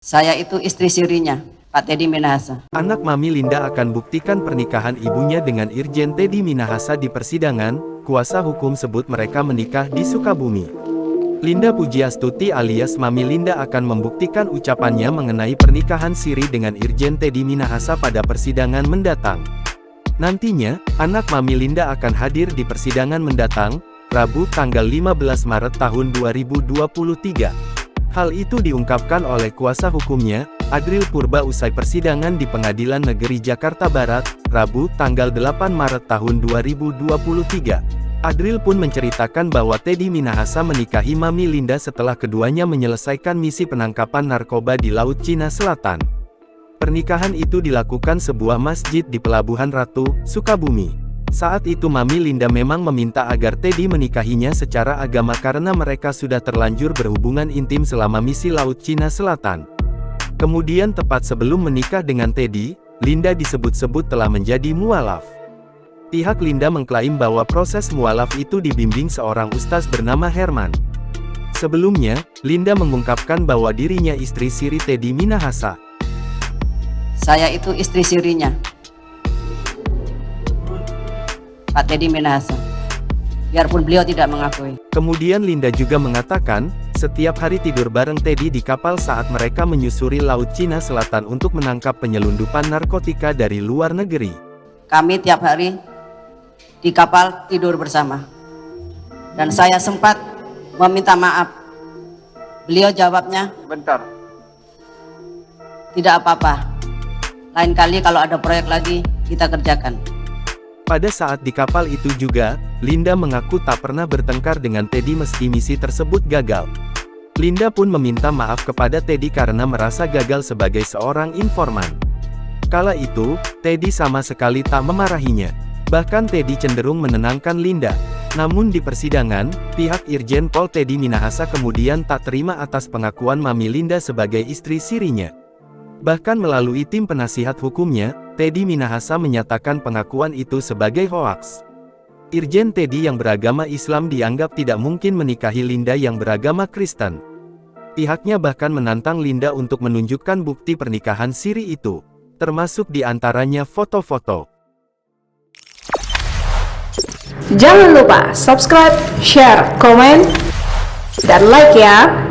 Saya itu istri sirinya, Pak Teddy Minahasa. Anak Mami Linda akan buktikan pernikahan ibunya dengan Irjen Teddy Minahasa di persidangan. Kuasa hukum sebut mereka menikah di Sukabumi. Linda Pujiastuti alias Mami Linda akan membuktikan ucapannya mengenai pernikahan siri dengan Irjen Teddy Minahasa pada persidangan mendatang. Nantinya, anak Mami Linda akan hadir di persidangan mendatang, Rabu tanggal 15 Maret tahun 2023. Hal itu diungkapkan oleh kuasa hukumnya, Adril Purba usai persidangan di Pengadilan Negeri Jakarta Barat, Rabu tanggal 8 Maret tahun 2023. Adril pun menceritakan bahwa Teddy Minahasa menikahi Mami Linda setelah keduanya menyelesaikan misi penangkapan narkoba di Laut Cina Selatan. Pernikahan itu dilakukan sebuah masjid di Pelabuhan Ratu, Sukabumi. Saat itu Mami Linda memang meminta agar Teddy menikahinya secara agama karena mereka sudah terlanjur berhubungan intim selama misi Laut Cina Selatan. Kemudian tepat sebelum menikah dengan Teddy, Linda disebut-sebut telah menjadi mualaf. Pihak Linda mengklaim bahwa proses mualaf itu dibimbing seorang ustaz bernama Herman. Sebelumnya, Linda mengungkapkan bahwa dirinya istri siri Teddy Minahasa. Saya itu istri sirinya, Pak Teddy Minahasa, biarpun beliau tidak mengakui. Kemudian Linda juga mengatakan, setiap hari tidur bareng Teddy di kapal saat mereka menyusuri Laut Cina Selatan untuk menangkap penyelundupan narkotika dari luar negeri. Kami tiap hari di kapal tidur bersama. Dan saya sempat meminta maaf. Beliau jawabnya, Bentar. tidak apa-apa. Lain kali kalau ada proyek lagi, kita kerjakan. Pada saat di kapal itu juga, Linda mengaku tak pernah bertengkar dengan Teddy meski misi tersebut gagal. Linda pun meminta maaf kepada Teddy karena merasa gagal sebagai seorang informan. Kala itu, Teddy sama sekali tak memarahinya. Bahkan Teddy cenderung menenangkan Linda. Namun di persidangan, pihak Irjen Pol Teddy Minahasa kemudian tak terima atas pengakuan Mami Linda sebagai istri sirinya. Bahkan melalui tim penasihat hukumnya, Teddy Minahasa menyatakan pengakuan itu sebagai hoaks. Irjen Teddy yang beragama Islam dianggap tidak mungkin menikahi Linda yang beragama Kristen. Pihaknya bahkan menantang Linda untuk menunjukkan bukti pernikahan siri itu, termasuk diantaranya foto-foto. Jangan lupa subscribe, share, komen, dan like ya!